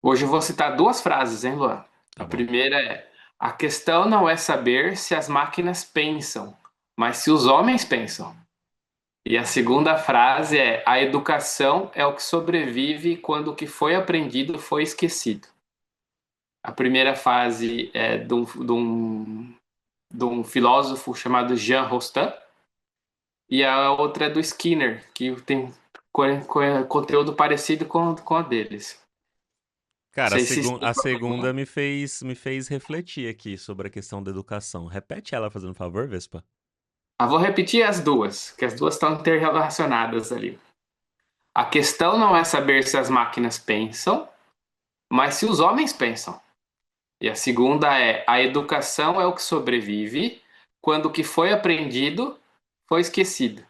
Hoje eu vou citar duas frases, hein, Luan? Tá A bom. primeira é: a questão não é saber se as máquinas pensam, mas se os homens pensam. E a segunda frase é: a educação é o que sobrevive quando o que foi aprendido foi esquecido. A primeira frase é de um filósofo chamado Jean Rostand, e a outra é do Skinner, que tem conteúdo parecido com a deles. Não Cara, sei se a segunda me fez refletir aqui sobre a questão da educação. Repete ela fazendo um favor, Vespa. vou repetir as duas, que as duas estão interrelacionadas ali. A questão não é saber se as máquinas pensam, mas se os homens pensam. E a segunda é: a educação é o que sobrevive quando o que foi aprendido foi esquecido.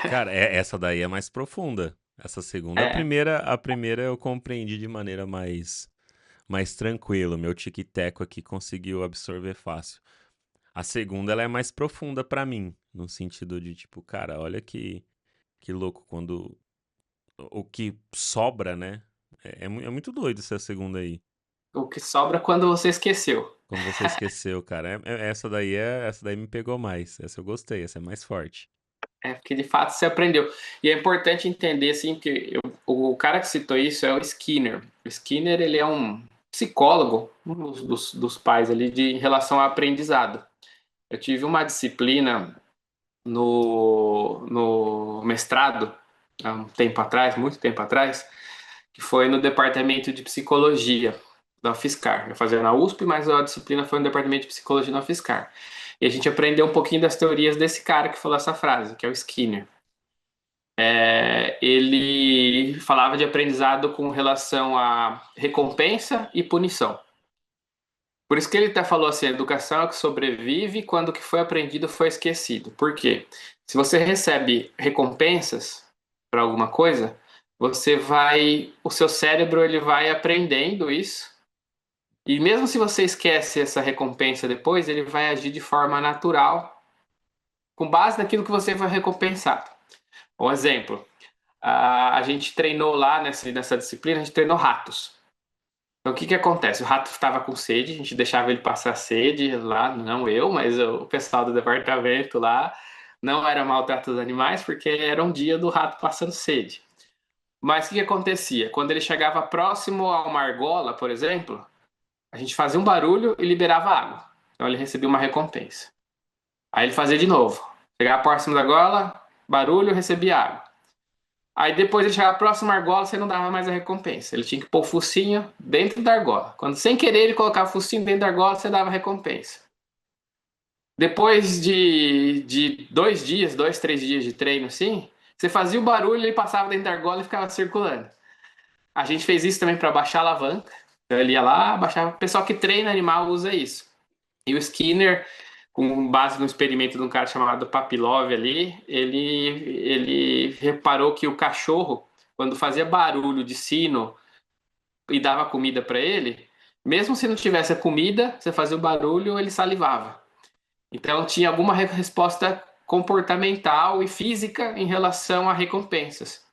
Cara, essa daí é mais profunda. Essa segunda, É, a primeira eu compreendi de maneira mais tranquila. Meu tic-teco aqui conseguiu absorver fácil. A segunda, ela é mais profunda pra mim, no sentido de tipo, cara, olha que louco quando o que sobra, né? É muito doido essa segunda aí. o que sobra quando você esqueceu. Quando você esqueceu, cara. Essa daí me pegou mais. Essa eu gostei, essa é mais forte. É porque de fato você aprendeu. E é importante entender assim que o cara que citou isso é o Skinner. O Skinner ele é um psicólogo, um dos pais ali de em relação ao aprendizado. Eu tive uma disciplina no mestrado há um tempo atrás, muito tempo atrás, que foi no departamento de psicologia da UFSCar. Eu fazia na USP, mas a disciplina foi no departamento de psicologia da UFSCar. E a gente aprendeu um pouquinho das teorias desse cara que falou essa frase, que é o Skinner. Ele falava de aprendizado com relação a recompensa e punição. Por isso que ele até falou assim: a educação é o que sobrevive quando o que foi aprendido foi esquecido. Por quê? Se você recebe recompensas para alguma coisa, o seu cérebro ele vai aprendendo isso. E mesmo se você esquece essa recompensa depois, ele vai agir de forma natural, com base naquilo que você foi recompensado. Um exemplo: a gente treinou lá nessa disciplina, a gente treinou ratos. Então, o que que acontece? O rato estava com sede, a gente deixava ele passar sede lá, não eu, mas o pessoal do departamento lá não era maltrato dos animais, porque era um dia do rato passando sede. Mas o que que acontecia? Quando ele chegava próximo a uma argola, por exemplo, a gente fazia um barulho e liberava água. Então ele recebia uma recompensa. Aí ele fazia de novo. Chegava próximo da argola, barulho, recebia água. Aí depois ele chegava próximo à argola, você não dava mais a recompensa. Ele tinha que pôr o focinho dentro da argola. Quando sem querer ele colocava o focinho dentro da argola, você dava a recompensa. Depois de 2 dias, 2, 3 dias de treino assim, você fazia o barulho, ele passava dentro da argola e ficava circulando. A gente fez isso também para baixar a alavanca. Então ele ia lá, baixava. O pessoal que treina animal usa isso. E o Skinner, com base no experimento de um cara chamado Papilov ali, ele reparou que o cachorro, quando fazia barulho de sino e dava comida para ele, mesmo se não tivesse a comida, você fazia o barulho, ele salivava. Então tinha alguma resposta comportamental e física em relação a recompensas.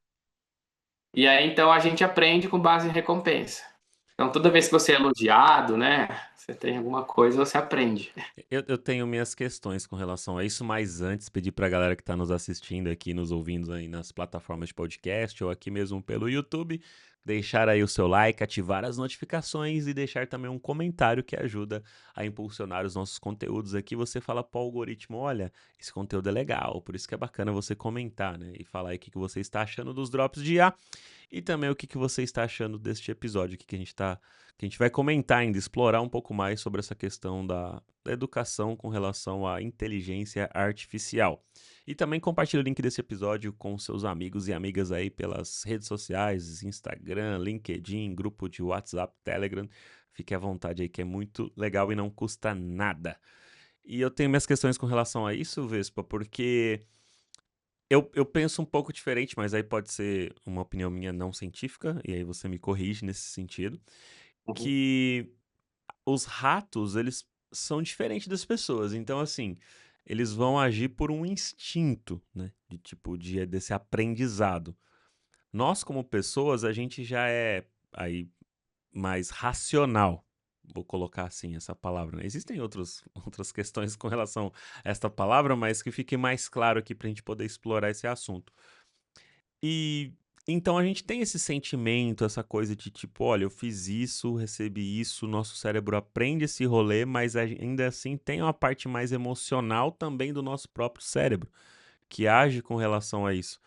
E aí então a gente aprende com base em recompensa. Então toda vez que você é elogiado, né, você tem alguma coisa, você aprende. Eu tenho minhas questões com relação a isso, mas antes pedir pra galera que tá nos assistindo aqui, nos ouvindo aí nas plataformas de podcast ou aqui mesmo pelo YouTube, deixar aí o seu like, ativar as notificações e deixar também um comentário que ajuda a impulsionar os nossos conteúdos aqui. Você fala pro algoritmo, olha, esse conteúdo é legal, por isso que é bacana você comentar, né? E falar aí o que você está achando dos drops de IA e também o que você está achando deste episódio aqui que a gente vai comentar ainda, explorar um pouco mais sobre essa questão da educação com relação à inteligência artificial. E também compartilhe o link desse episódio com seus amigos e amigas aí pelas redes sociais, Instagram, LinkedIn, grupo de WhatsApp, Telegram. Fique à vontade aí que é muito legal e não custa nada. E eu tenho minhas questões com relação a isso, Vespa, porque eu penso um pouco diferente, mas aí pode ser uma opinião minha não científica, e aí você me corrige nesse sentido, que os ratos, eles são diferentes das pessoas. Então, assim, eles vão agir por um instinto, né? De tipo, desse aprendizado. Nós, como pessoas, a gente já é aí mais racional. Vou colocar assim essa palavra, né? Existem outras questões com relação a esta palavra, mas que fique mais claro aqui para a gente poder explorar esse assunto. E então a gente tem esse sentimento, essa coisa de tipo, olha, eu fiz isso, recebi isso, nosso cérebro aprende esse rolê, mas ainda assim tem uma parte mais emocional também do nosso próprio cérebro, que age com relação a isso.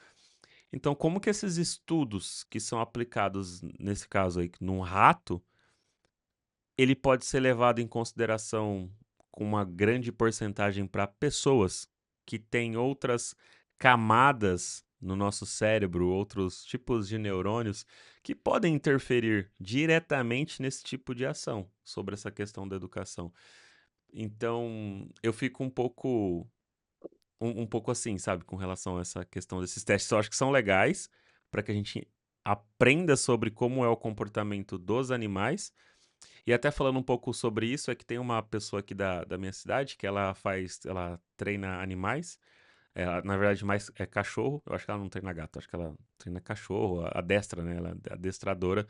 Então, como que esses estudos que são aplicados, nesse caso aí, num rato, ele pode ser levado em consideração com uma grande porcentagem para pessoas que têm outras camadas no nosso cérebro, outros tipos de neurônios que podem interferir diretamente nesse tipo de ação sobre essa questão da educação. Então, eu fico um pouco assim, sabe, com relação a essa questão desses testes. Eu acho que são legais para que a gente aprenda sobre como é o comportamento dos animais. E até falando um pouco sobre isso, é que tem uma pessoa aqui da minha cidade que ela treina animais. Na verdade, mais é cachorro. Eu acho que ela não treina gato, acho que ela treina cachorro, adestra, né? Ela é adestradora.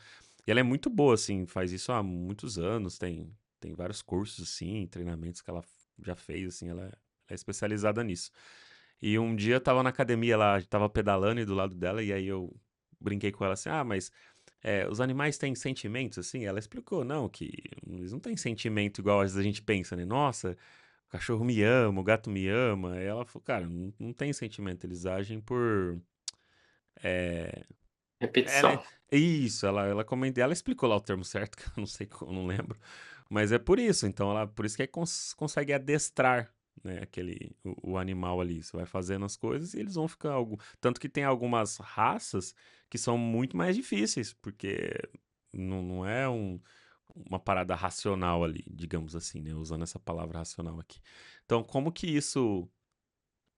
E ela é muito boa, assim, faz isso há muitos anos, tem vários cursos, assim, treinamentos que ela já fez, assim, ela é especializada nisso. E um dia eu tava na academia lá, tava pedalando e do lado dela, e aí eu brinquei com ela assim, mas os animais têm sentimentos, assim? Ela explicou, não, que eles não têm sentimento igual às vezes a gente pensa, né? Nossa, o cachorro me ama, o gato me ama. Aí ela falou, cara, não tem sentimento, eles agem por... É, ela, Repetição. isso, ela comentou, ela explicou lá o termo certo, que eu não sei, eu não lembro, mas é por isso, então por isso que consegue adestrar, né, o animal ali, você vai fazendo as coisas e eles vão ficar tanto que tem algumas raças que são muito mais difíceis, porque não é uma parada racional ali, digamos assim, né, usando essa palavra racional aqui. Então, como que isso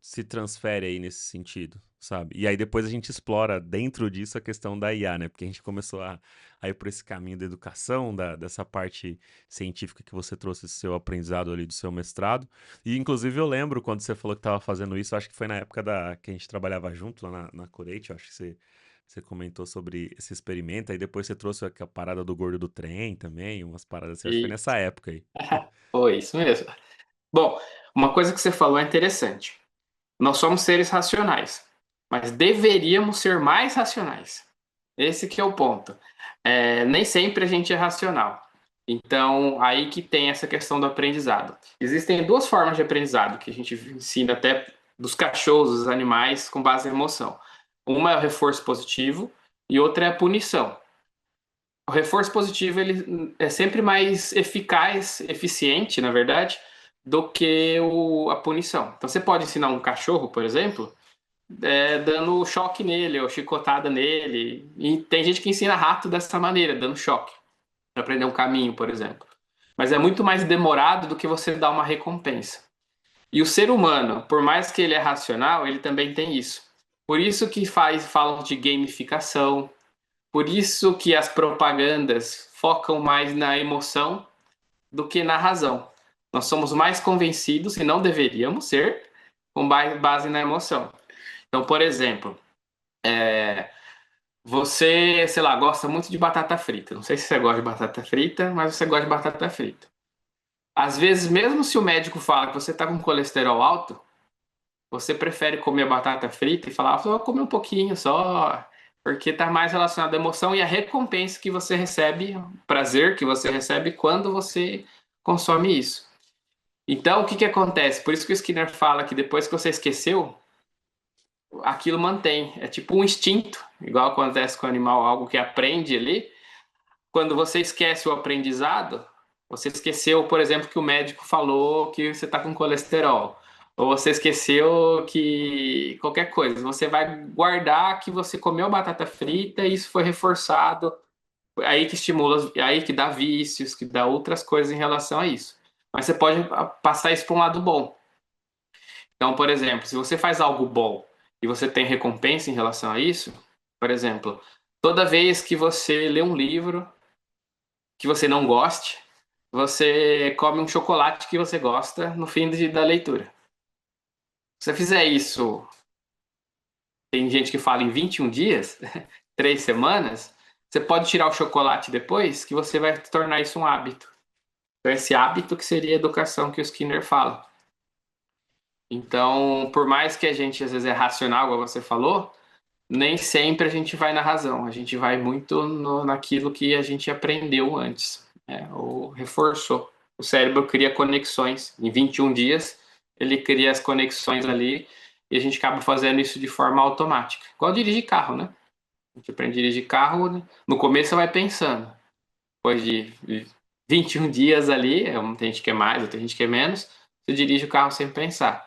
se transfere aí nesse sentido, sabe? E aí depois a gente explora dentro disso a questão da IA, né? Porque a gente começou a ir por esse caminho da educação, dessa parte científica que você trouxe esse seu aprendizado ali do seu mestrado. E inclusive eu lembro quando você falou que estava fazendo isso, acho que foi na época que a gente trabalhava junto lá na Corate, acho que você comentou sobre esse experimento, aí depois você trouxe a parada do gordo do trem também, umas paradas assim, acho que foi E nessa época aí. foi isso mesmo. Bom, uma coisa que você falou é interessante. Nós somos seres racionais, mas deveríamos ser mais racionais. Esse que é o ponto. Nem sempre a gente é racional. Então, aí que tem essa questão do aprendizado. Existem duas formas de aprendizado que a gente ensina até dos cachorros, dos animais, com base em emoção. Uma é o reforço positivo e outra é a punição. O reforço positivo ele é sempre mais eficaz, eficiente, na verdade, do que a punição. Então, você pode ensinar um cachorro, por exemplo, dando choque nele ou chicotada nele. E tem gente que ensina rato dessa maneira, dando choque, para aprender um caminho, por exemplo. Mas é muito mais demorado do que você dar uma recompensa. E o ser humano, por mais que ele é racional, ele também tem isso. Por isso que falam de gamificação, por isso que as propagandas focam mais na emoção do que na razão. Nós somos mais convencidos, e não deveríamos ser, com base na emoção. Então, por exemplo, você, sei lá, gosta muito de batata frita. Não sei se você gosta de batata frita, mas você gosta de batata frita. Às vezes, mesmo se o médico fala que você está com colesterol alto, você prefere comer batata frita e falar, vou comer um pouquinho só, porque está mais relacionado à emoção e à recompensa que você recebe, o prazer que você recebe quando você consome isso. Então, o que que acontece? Por isso que o Skinner fala que depois que você esqueceu, aquilo mantém. É tipo um instinto, igual acontece com o animal, algo que aprende ali. Quando você esquece o aprendizado, você esqueceu, por exemplo, que o médico falou que você está com colesterol. Ou você esqueceu que qualquer coisa, você vai guardar que você comeu batata frita e isso foi reforçado. Aí que estimula, aí que dá vícios, que dá outras coisas em relação a isso. Mas você pode passar isso para um lado bom. Então, por exemplo, se você faz algo bom e você tem recompensa em relação a isso, por exemplo, toda vez que você lê um livro que você não goste, você come um chocolate que você gosta no fim da leitura. Se você fizer isso, tem gente que fala em 21 dias, 3 semanas, você pode tirar o chocolate depois, que você vai tornar isso um hábito. Então, esse hábito que seria a educação que o Skinner fala. Então, por mais que a gente às vezes é racional, como você falou, nem sempre a gente vai na razão. A gente vai muito naquilo que a gente aprendeu antes, né? Ou reforçou. O cérebro cria conexões. Em 21 dias, ele cria as conexões ali e a gente acaba fazendo isso de forma automática. Igual dirigir carro, né? A gente aprende a dirigir carro, né? No começo você vai pensando. Depois de 21 dias ali, tem gente que é mais, tem gente que é menos, você dirige o carro sem pensar.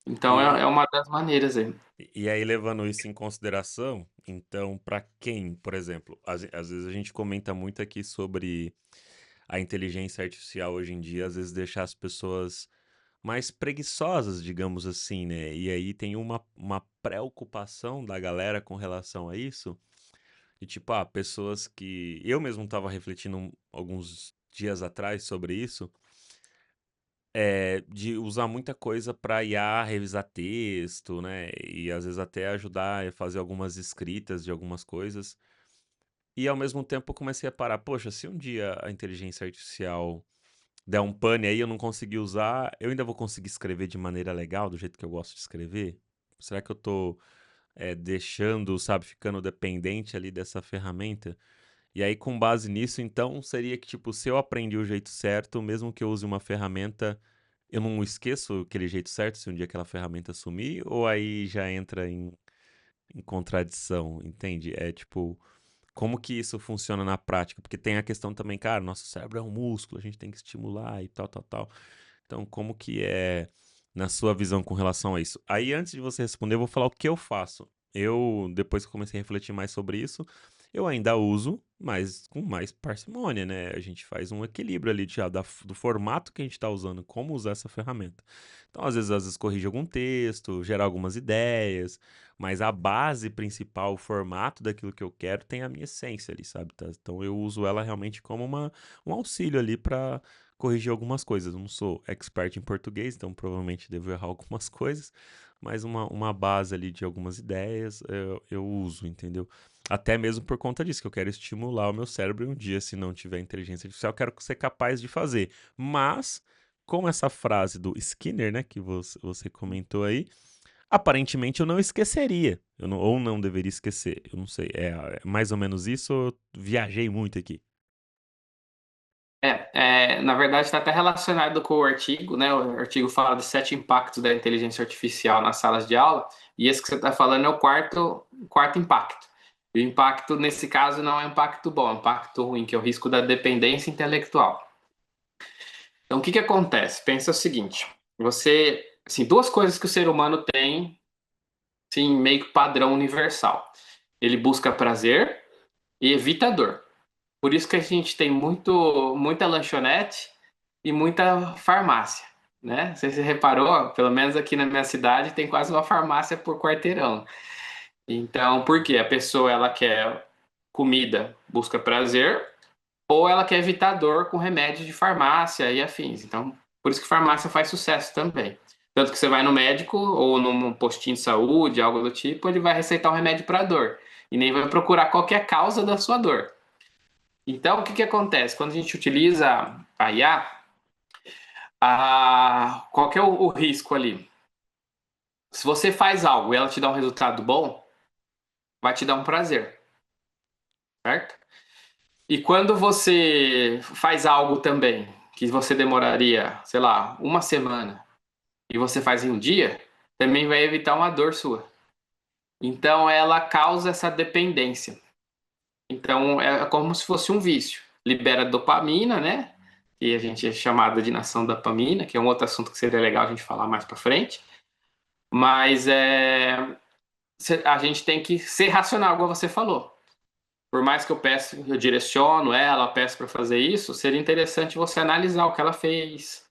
Então E, é uma das maneiras aí. e aí, levando isso em consideração, então, para quem, por exemplo, às vezes a gente comenta muito aqui sobre a inteligência artificial hoje em dia, às vezes deixar as pessoas mais preguiçosas, digamos assim, né? E aí tem uma preocupação da galera com relação a isso, de tipo, pessoas que. Eu mesmo estava refletindo alguns dias atrás sobre isso, de usar muita coisa para IA revisar texto, né? E às vezes até ajudar a fazer algumas escritas de algumas coisas. E ao mesmo tempo eu comecei a parar, poxa, se um dia a inteligência artificial der um pane aí, eu não conseguir usar, eu ainda vou conseguir escrever de maneira legal, do jeito que eu gosto de escrever? Será que eu tô deixando, sabe, ficando dependente ali dessa ferramenta? E aí, com base nisso, então, seria que, tipo, se eu aprendi o jeito certo, mesmo que eu use uma ferramenta, eu não esqueço aquele jeito certo se um dia aquela ferramenta sumir? Ou aí já entra em contradição, entende? É tipo, como que isso funciona na prática? Porque tem a questão também, cara, nosso cérebro é um músculo, a gente tem que estimular e tal, tal, tal. Então, como que é na sua visão com relação a isso? Aí, antes de você responder, eu vou falar o que eu faço. Eu, depois que eu comecei a refletir mais sobre isso, eu ainda uso, mas com mais parcimônia, né? A gente faz um equilíbrio ali do formato que a gente está usando, como usar essa ferramenta. Então, às vezes corrige algum texto, gera algumas ideias, mas a base principal, o formato daquilo que eu quero, tem a minha essência ali, sabe? Tá? Então, eu uso ela realmente como um auxílio ali para corrigir algumas coisas. Eu não sou expert em português, então provavelmente devo errar algumas coisas, mas uma base ali de algumas ideias eu uso, entendeu? Até mesmo por conta disso, que eu quero estimular o meu cérebro e um dia, se não tiver inteligência artificial, eu quero ser capaz de fazer. Mas, com essa frase do Skinner, né, que você comentou aí, aparentemente eu não esqueceria. Ou não deveria esquecer. Eu não sei. É mais ou menos isso ou eu viajei muito aqui? Na verdade, está até relacionado com o artigo, né? O artigo fala de 7 impactos da inteligência artificial nas salas de aula, e esse que você está falando é o quarto impacto. E o impacto, nesse caso, não é um impacto bom, é um impacto ruim, que é o risco da dependência intelectual. Então, o que que acontece? Pensa o seguinte: assim, duas coisas que o ser humano tem, assim, meio que padrão universal. Ele busca prazer e evita dor. Por isso que a gente tem muita lanchonete e muita farmácia, né? Você se reparou, pelo menos aqui na minha cidade tem quase uma farmácia por quarteirão. Então, por quê? A pessoa ela quer comida, busca prazer, ou ela quer evitar dor com remédio de farmácia e afins. Então, por isso que farmácia faz sucesso também. Tanto que você vai no médico ou num postinho de saúde, algo do tipo, ele vai receitar um remédio para dor e nem vai procurar qual que é a causa da sua dor. Então, o que que acontece? Quando a gente utiliza a IA, qual que é o risco ali? Se você faz algo e ela te dá um resultado bom, vai te dar um prazer, certo? E quando você faz algo também que você demoraria, sei lá, uma semana e você faz em um dia, também vai evitar uma dor sua. Então, ela causa essa dependência. Então, é como se fosse um vício. Libera dopamina, né? Que a gente é chamada de nação da dopamina, que é um outro assunto que seria legal a gente falar mais para frente. Mas a gente tem que ser racional, como você falou. Por mais que eu direciono ela, peço para fazer isso, seria interessante você analisar o que ela fez,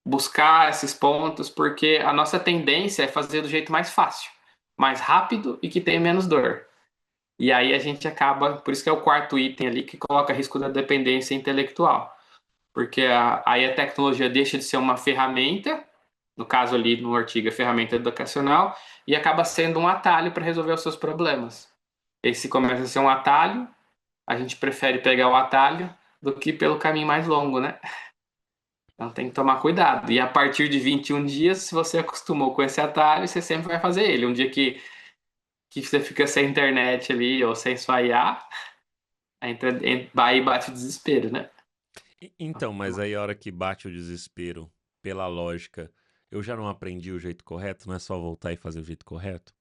buscar esses pontos, porque a nossa tendência é fazer do jeito mais fácil, mais rápido e que tenha menos dor. E aí a gente acaba, por isso que é o quarto item ali que coloca risco da dependência intelectual, porque aí a tecnologia deixa de ser uma ferramenta, no caso ali no artigo, a ferramenta educacional, e acaba sendo um atalho para resolver os seus problemas. esse começa a ser um atalho, a gente prefere pegar o atalho do que pelo caminho mais longo, né? Então tem que tomar cuidado. E a partir de 21 dias, se você acostumou com esse atalho, você sempre vai fazer ele. Um dia que você fica sem internet ali ou sem sua IA, vai e bate o desespero, né? Então, mas aí a hora que bate o desespero, pela lógica, eu já não aprendi o jeito correto, não é só voltar e fazer o jeito correto?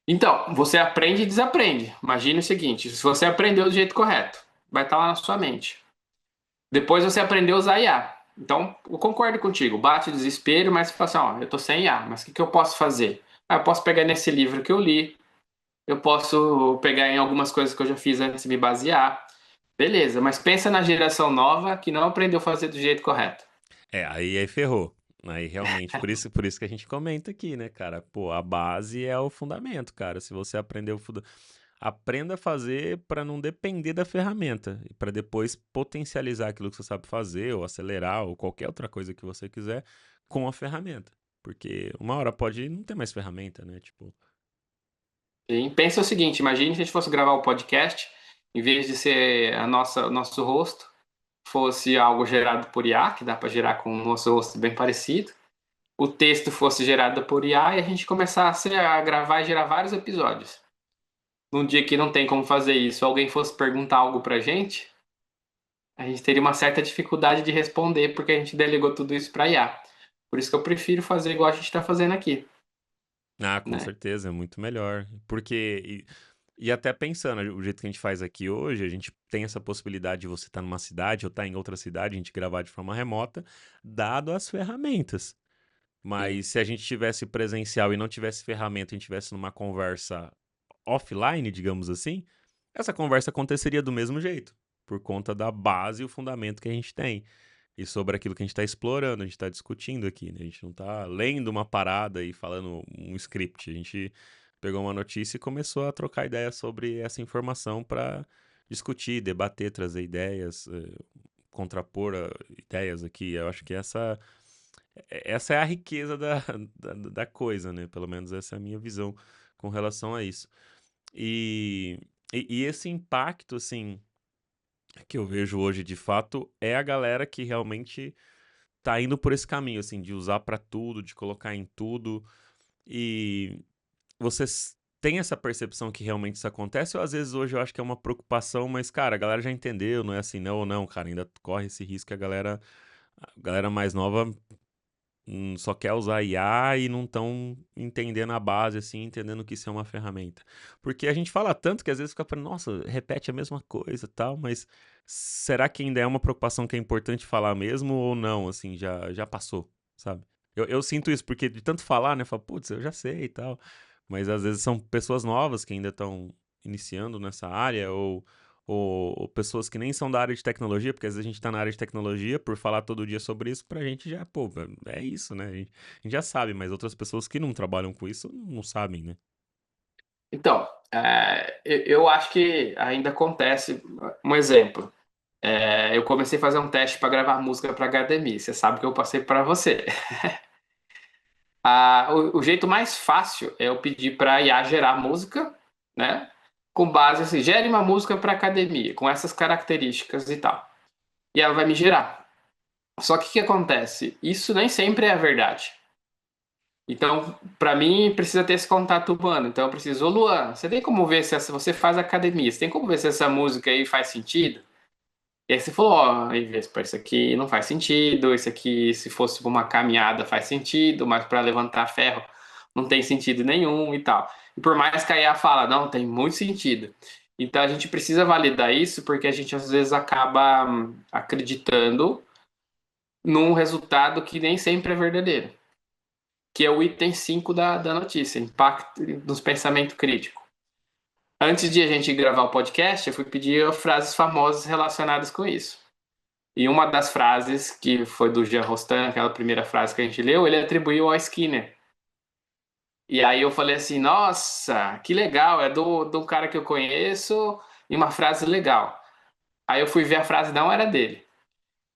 Então, você aprende e desaprende. Imagine o seguinte: se você aprendeu do jeito correto, vai estar lá na sua mente. Depois você aprendeu a usar IA. Então, eu concordo contigo, bate o desespero, mas você fala assim: ó, eu tô sem IA, mas o que que eu posso fazer? Ah, eu posso pegar nesse livro que eu li, eu posso pegar em algumas coisas que eu já fiz antes e me basear. Beleza, mas pensa na geração nova que não aprendeu a fazer do jeito correto. Aí ferrou. Aí realmente, por isso que a gente comenta aqui, né, cara? Pô, a base é o fundamento, cara. Se você aprender o fundamento, aprenda a fazer para não depender da ferramenta e para depois potencializar aquilo que você sabe fazer ou acelerar ou qualquer outra coisa que você quiser com a ferramenta. Porque uma hora pode não ter mais ferramenta, né? Tipo, E pensa o seguinte: imagine se a gente fosse gravar o podcast, em vez de ser o nosso rosto, fosse algo gerado por IA, que dá para gerar com o nosso rosto bem parecido. O texto fosse gerado por IA e a gente começasse a gravar e gerar vários episódios. Num dia que não tem como fazer isso, alguém fosse perguntar algo pra gente, a gente teria uma certa dificuldade de responder porque a gente delegou tudo isso para IA. Por isso que eu prefiro fazer igual a gente está fazendo aqui, com né? certeza, é muito melhor. Porque, e até pensando, o jeito que a gente faz aqui hoje, a gente tem essa possibilidade de você estar numa cidade ou estar em outra cidade, a gente gravar de forma remota, dado as ferramentas. Sim. Mas se a gente tivesse presencial e não tivesse ferramenta, a gente tivesse numa conversa offline, digamos assim, essa conversa aconteceria do mesmo jeito, por conta da base e o fundamento que a gente tem. E sobre aquilo que a gente está explorando, a gente está discutindo aqui, né? A gente não está lendo uma parada e falando um script. A gente pegou uma notícia e começou a trocar ideias sobre essa informação para discutir, debater, trazer ideias, contrapor ideias aqui. Eu acho que essa é a riqueza da coisa, né? Pelo menos essa é a minha visão com relação a isso. E, e esse impacto, assim, que eu vejo hoje de fato é a galera que realmente tá indo por esse caminho, assim, de usar pra tudo, de colocar em tudo. E vocês têm essa percepção que realmente isso acontece? Ou às vezes hoje eu acho que é uma preocupação, mas, cara, a galera já entendeu, não é assim, não ou não, cara, ainda corre esse risco que a galera mais nova só quer usar IA e não estão entendendo a base, assim, entendendo que isso é uma ferramenta. Porque a gente fala tanto que às vezes fica falando, nossa, repete a mesma coisa e tal, mas será que ainda é uma preocupação que é importante falar mesmo ou não, assim, já passou, sabe? Eu sinto isso, porque de tanto falar, né, eu falo, putz, eu já sei e tal, mas às vezes são pessoas novas que ainda estão iniciando nessa área ou pessoas que nem são da área de tecnologia, porque às vezes a gente tá na área de tecnologia, por falar todo dia sobre isso, pra gente já, pô, é isso, né? A gente já sabe, mas outras pessoas que não trabalham com isso não sabem, né? Então, eu acho que ainda acontece. Um exemplo. Eu comecei a fazer um teste para gravar música para academia. Você sabe que eu passei para você. O jeito mais fácil é eu pedir para a IA gerar música, né? Com base assim, gere uma música para academia, com essas características e tal. E ela vai me gerar. Só que o que acontece? Isso nem sempre é a verdade. Então, para mim, precisa ter esse contato humano. Então, eu preciso, ô Luan, você tem como ver se você faz academia, você tem como ver se essa música aí faz sentido? E aí você falou, ó, aí, Vespa, isso aqui não faz sentido, isso aqui, se fosse uma caminhada, faz sentido, mas para levantar ferro não tem sentido nenhum e tal. E por mais que a IA fala, não, tem muito sentido. Então a gente precisa validar isso porque a gente às vezes acaba acreditando num resultado que nem sempre é verdadeiro, que é o item 5 da notícia, impacto nos pensamentos críticos. Antes de a gente gravar o podcast, eu fui pedir frases famosas relacionadas com isso. E uma das frases, que foi do Jean Rostand, aquela primeira frase que a gente leu, ele atribuiu ao Skinner. E aí eu falei assim, nossa, que legal, é do cara que eu conheço e uma frase legal. Aí eu fui ver a frase, não era dele.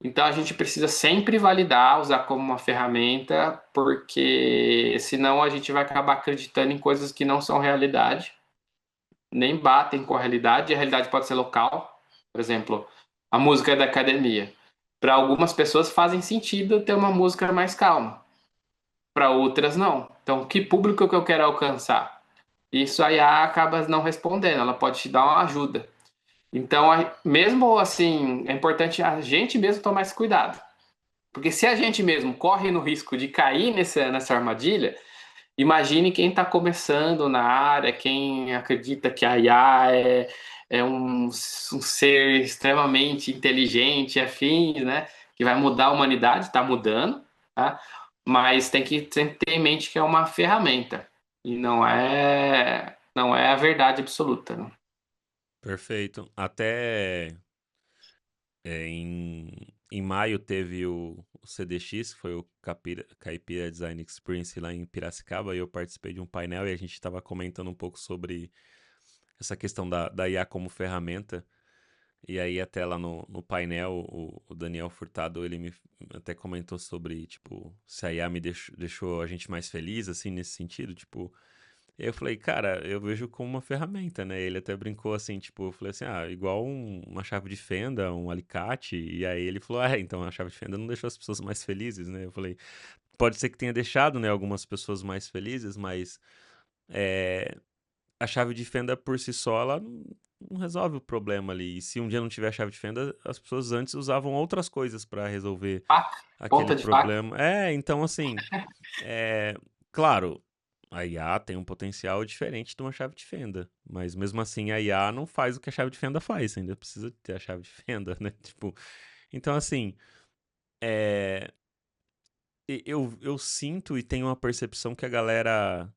Então a gente precisa sempre validar, usar como uma ferramenta, porque senão a gente vai acabar acreditando em coisas que não são realidade. nem batem com a realidade pode ser local. Por exemplo, a música da academia. Para algumas pessoas fazem sentido ter uma música mais calma, para outras não. Então, que público que eu quero alcançar? Isso a IA acaba não respondendo, ela pode te dar uma ajuda. Então, mesmo assim, é importante a gente mesmo tomar esse cuidado. Porque se a gente mesmo corre no risco de cair nessa armadilha, imagine quem está começando na área, quem acredita que a IA é um ser extremamente inteligente, afim, né? Que vai mudar a humanidade, está mudando, tá? Mas tem que sempre ter em mente que é uma ferramenta e não é a verdade absoluta, né? Perfeito. Até em maio teve o CDX, que foi o Caipira Design Experience lá em Piracicaba, e eu participei de um painel e a gente estava comentando um pouco sobre essa questão da IA como ferramenta. E aí até lá no painel, o Daniel Furtado, ele me até comentou sobre, tipo, se a IA me deixou a gente mais feliz, assim, nesse sentido, tipo... Eu falei, cara, eu vejo como uma ferramenta, né? Ele até brincou assim, tipo, eu falei assim, igual uma chave de fenda, um alicate. E aí ele falou, então a chave de fenda não deixou as pessoas mais felizes, né? Eu falei, pode ser que tenha deixado, né, algumas pessoas mais felizes, mas é, a chave de fenda por si só, ela não resolve o problema ali. E se um dia não tiver a chave de fenda, as pessoas antes usavam outras coisas para resolver Faca, aquele ponta de faca. problema. Então assim, é, claro, a IA tem um potencial diferente de uma chave de fenda, mas mesmo assim a IA não faz o que a chave de fenda faz, ainda precisa ter a chave de fenda, né? Tipo, então assim, é, eu sinto e tenho uma percepção que a galera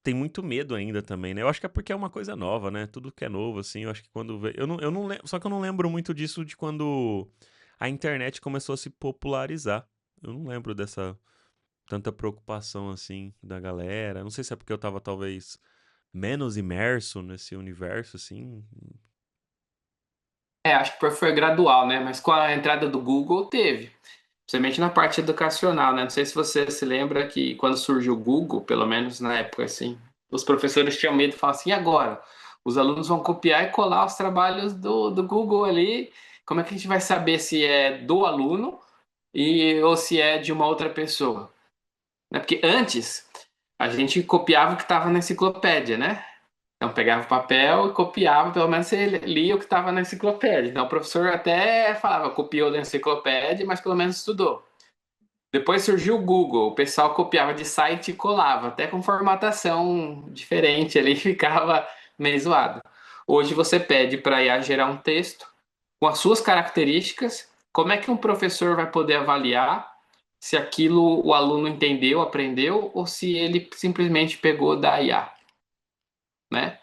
tem muito medo ainda também, né? Eu acho que é porque é uma coisa nova, né? Tudo que é novo, assim, eu acho que quando vê... eu não lembro, só que eu não lembro muito disso de quando a internet começou a se popularizar. Eu não lembro dessa tanta preocupação assim da galera. Não sei se é porque eu tava talvez menos imerso nesse universo assim. Acho que foi gradual, né? Mas com a entrada do Google teve. Principalmente na parte educacional, né? Não sei se você se lembra que quando surgiu o Google, pelo menos na época, assim, os professores tinham medo de falar assim, e agora? Os alunos vão copiar e colar os trabalhos do Google ali. Como é que a gente vai saber se é do aluno ou se é de uma outra pessoa? Né? Porque antes a gente copiava o que estava na enciclopédia, né? Então pegava o papel e copiava, pelo menos você lia o que estava na enciclopédia. Então o professor até falava, copiou da enciclopédia, mas pelo menos estudou. Depois surgiu o Google, o pessoal copiava de site e colava, até com formatação diferente ali, ficava meio zoado. Hoje você pede para IA gerar um texto com as suas características, como é que um professor vai poder avaliar se aquilo o aluno entendeu, aprendeu, ou se ele simplesmente pegou da IA, né?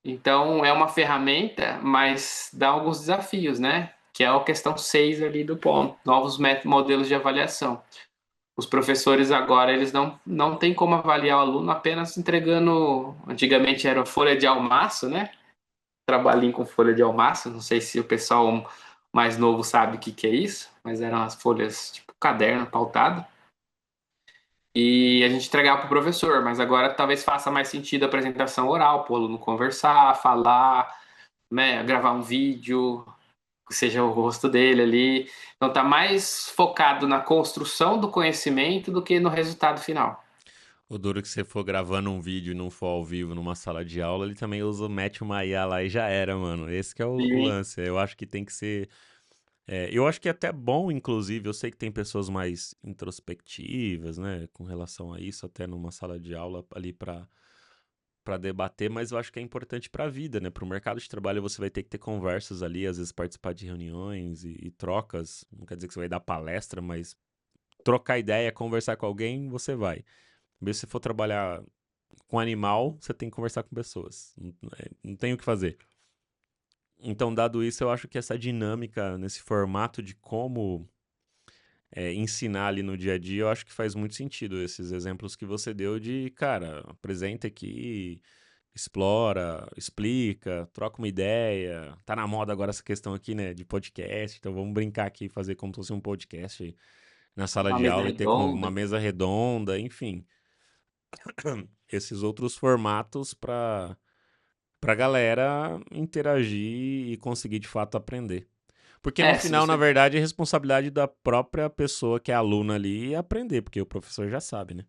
Então é uma ferramenta, mas dá alguns desafios, né? Que é a questão 6 ali do ponto, novos modelos de avaliação. Os professores agora eles não têm como avaliar o aluno apenas entregando. Antigamente era folha de almaço, né? Trabalhinho com folha de almaço. Não sei se o pessoal mais novo sabe o que que é isso, mas eram as folhas tipo caderno pautado. E a gente entregava para o professor, mas agora talvez faça mais sentido a apresentação oral, para o aluno conversar, falar, né? Gravar um vídeo, que seja o rosto dele ali. Então tá mais focado na construção do conhecimento do que no resultado final. O duro que você for gravando um vídeo e não for ao vivo numa sala de aula, ele também mete uma IA lá e já era, mano. Esse que é o E lance. Eu acho que tem que ser. Eu acho que é até bom, inclusive. Eu sei que tem pessoas mais introspectivas, né, com relação a isso, até numa sala de aula ali para debater, mas eu acho que é importante para a vida, né? Para o mercado de trabalho você vai ter que ter conversas ali, às vezes participar de reuniões e trocas. Não quer dizer que você vai dar palestra, mas trocar ideia, conversar com alguém, você vai. Mesmo se você for trabalhar com animal, você tem que conversar com pessoas. Não tem o que fazer. Então, dado isso, eu acho que essa dinâmica nesse formato de como ensinar ali no dia a dia, eu acho que faz muito sentido. Esses exemplos que você deu de, cara, apresenta aqui, explora, explica, troca uma ideia. Tá na moda agora essa questão aqui, né, de podcast, então vamos brincar aqui e fazer como se fosse um podcast na sala uma de mesa aula e ter com uma redonda. mesa redonda, enfim. Esses outros formatos pra galera interagir e conseguir de fato aprender. Porque no Se final, na você verdade, é responsabilidade da própria pessoa que é aluna ali aprender, porque o professor já sabe, né?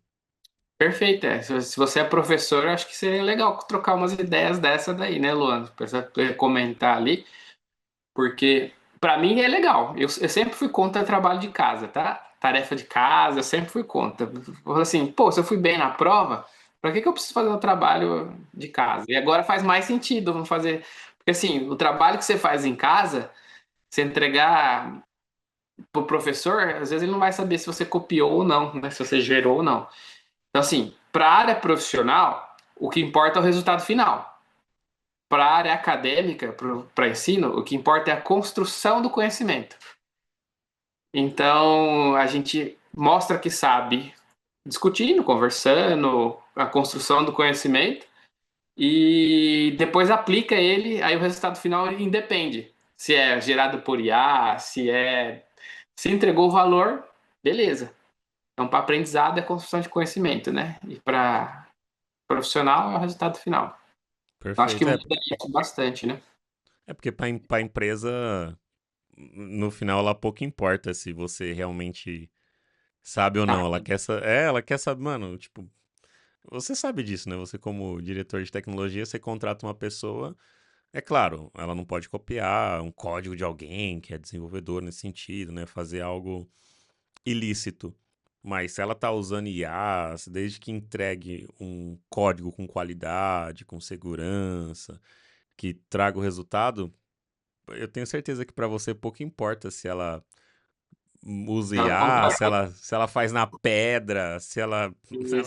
Perfeito, é. Se você é professor, eu acho que seria legal trocar umas ideias dessa daí, né, Luan? Pra você comentar ali, porque para mim é legal. Eu sempre fui contra trabalho de casa, tá? Tarefa de casa, eu sempre fui contra. Eu falo assim, pô, se eu fui bem na prova, para que eu preciso fazer o trabalho de casa? E agora faz mais sentido, vamos fazer. Porque assim, o trabalho que você faz em casa, você entregar pro professor, às vezes ele não vai saber se você copiou ou não, né? Se você gerou ou não. Então, assim, para a área profissional, o que importa é o resultado final. Para a área acadêmica, para ensino, o que importa é a construção do conhecimento. Então, a gente mostra que sabe discutindo, conversando, a construção do conhecimento e depois aplica ele, aí o resultado final independe. Se é gerado por IA, se entregou o valor, beleza. Então, para aprendizado é construção de conhecimento, né? E para profissional é o resultado final. Eu acho que Perfeito. muda isso bastante, né? É porque pra empresa, no final, ela pouco importa se você realmente sabe ou Tá. não. Ela quer saber, mano, tipo, você sabe disso, né? Você, como diretor de tecnologia, você contrata uma pessoa. É claro, ela não pode copiar um código de alguém que é desenvolvedor nesse sentido, né? Fazer algo ilícito. Mas se ela tá usando IA, desde que entregue um código com qualidade, com segurança, que traga o resultado, eu tenho certeza que para você pouco importa se ela usa Ela IA, contratou, se ela faz na pedra, se ela.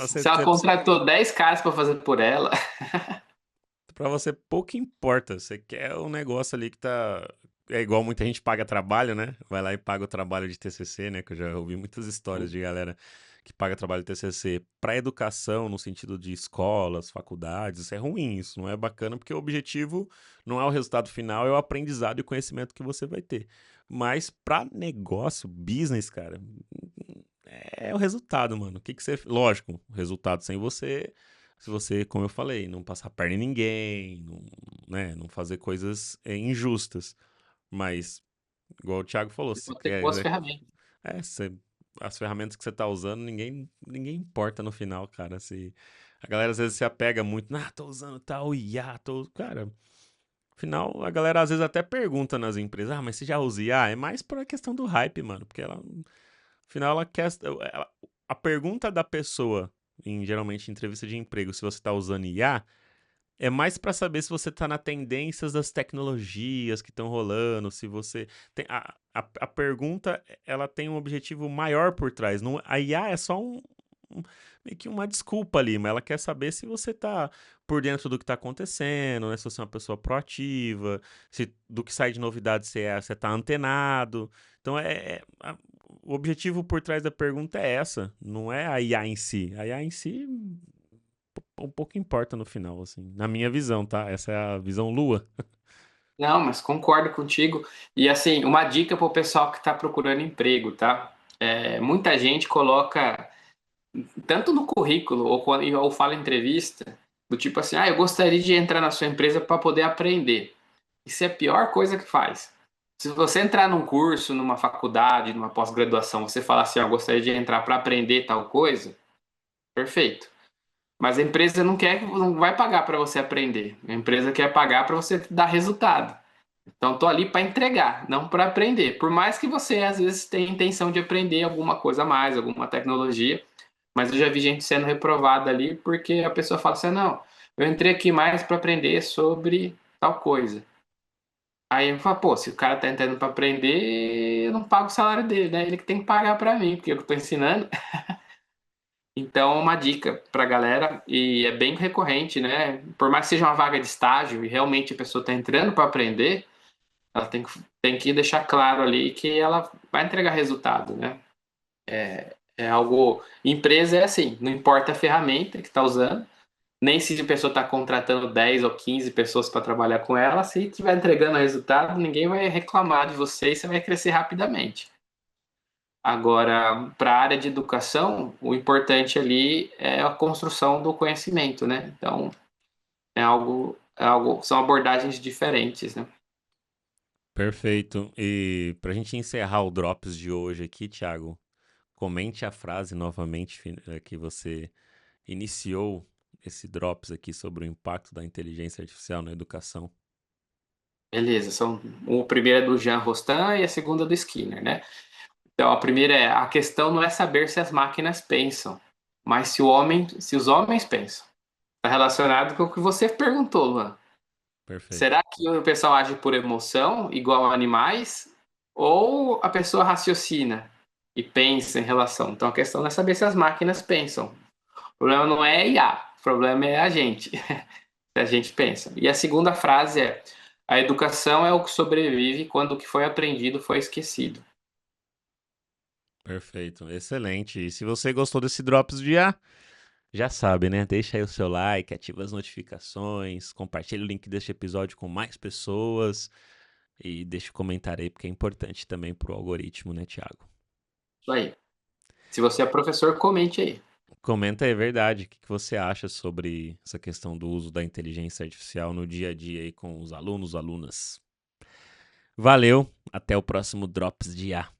se ela contratou 10 caras para fazer por ela, Pra você pouco importa. Você quer um negócio ali que tá. É igual muita gente paga trabalho, né? Vai lá e paga o trabalho de TCC, né? Que eu já ouvi muitas histórias de galera que paga trabalho de TCC para educação, no sentido de escolas, faculdades. Isso é ruim, isso não é bacana, porque o objetivo não é o resultado final, é o aprendizado e o conhecimento que você vai ter. Mas para negócio, business, cara, é o resultado, mano. O que que você. Lógico, o resultado sem você. Se você, como eu falei, não passar perna em ninguém, não, né, não fazer coisas injustas. Mas, igual o Thiago falou, se pode ter boas quer. ferramentas. Você, as ferramentas que você tá usando, ninguém importa no final, cara. Se, a galera às vezes se apega muito, tô usando tal IA, tô. Cara, no final, a galera às vezes até pergunta nas empresas, mas você já usa IA? É mais por a questão do hype, mano. Porque ela, no final, ela quer. A pergunta da pessoa, geralmente em entrevista de emprego, se você tá usando IA, é mais para saber se você tá na tendências das tecnologias que estão rolando, se você tem a pergunta, ela tem um objetivo maior por trás. Não, a IA é só meio que uma desculpa ali, mas ela quer saber se você tá por dentro do que tá acontecendo, né? Se você é uma pessoa proativa, se do que sai de novidade você tá antenado. Então o objetivo por trás da pergunta é essa, não é a IA em si. A IA em si um pouco importa no final, assim. Na minha visão, tá? Essa é a visão Lua. Não, mas concordo contigo. E assim, uma dica para o pessoal que está procurando emprego, tá? Muita gente coloca, tanto no currículo ou fala em entrevista, do tipo assim, eu gostaria de entrar na sua empresa para poder aprender. Isso é a pior coisa que faz. Se você entrar num curso, numa faculdade, numa pós-graduação, você falar assim, eu gostaria de entrar para aprender tal coisa, perfeito. Mas a empresa não vai pagar para você aprender. A empresa quer pagar para você dar resultado. Então, tô ali para entregar, não para aprender. Por mais que você às vezes tenha intenção de aprender alguma coisa a mais, alguma tecnologia, mas eu já vi gente sendo reprovada ali porque a pessoa fala assim: "Não, eu entrei aqui mais para aprender sobre tal coisa". Aí eu falo: "Pô, se o cara tá entrando para aprender, eu não pago o salário dele, né? Ele que tem que pagar para mim, porque eu que tô ensinando". Então, uma dica para a galera, e é bem recorrente, né? Por mais que seja uma vaga de estágio e realmente a pessoa está entrando para aprender, ela tem que deixar claro ali que ela vai entregar resultado, né? É algo. Empresa é assim, não importa a ferramenta que está usando, nem se a pessoa está contratando 10 ou 15 pessoas para trabalhar com ela, se estiver entregando resultado, ninguém vai reclamar de você e você vai crescer rapidamente. Agora, para a área de educação, o importante ali é a construção do conhecimento, né? Então, é algo são abordagens diferentes, né? Perfeito. E para a gente encerrar o Drops de hoje aqui, Thiago, comente a frase novamente que você iniciou esse Drops aqui sobre o impacto da inteligência artificial na educação. Beleza, o primeiro é do Jean Rostand e a segunda do Skinner, né? Então, a primeira é: a questão não é saber se as máquinas pensam, mas se os homens pensam. Está relacionado com o que você perguntou, Luan. Perfeito. Será que o pessoal age por emoção, igual a animais, ou a pessoa raciocina e pensa em relação? Então, a questão não é saber se as máquinas pensam. O problema não é IA, o problema é a gente, se a gente pensa. E a segunda frase é: a educação é o que sobrevive quando o que foi aprendido foi esquecido. Perfeito. Excelente. E se você gostou desse Drops de A, já sabe, né? Deixa aí o seu like, ativa as notificações, compartilha o link deste episódio com mais pessoas e deixa o comentário aí, porque é importante também pro algoritmo, né, Thiago? Isso aí. Se você é professor, comente aí. Comenta aí, é verdade, o que você acha sobre essa questão do uso da inteligência artificial no dia a dia aí com os alunos, alunas. Valeu, até o próximo Drops de A.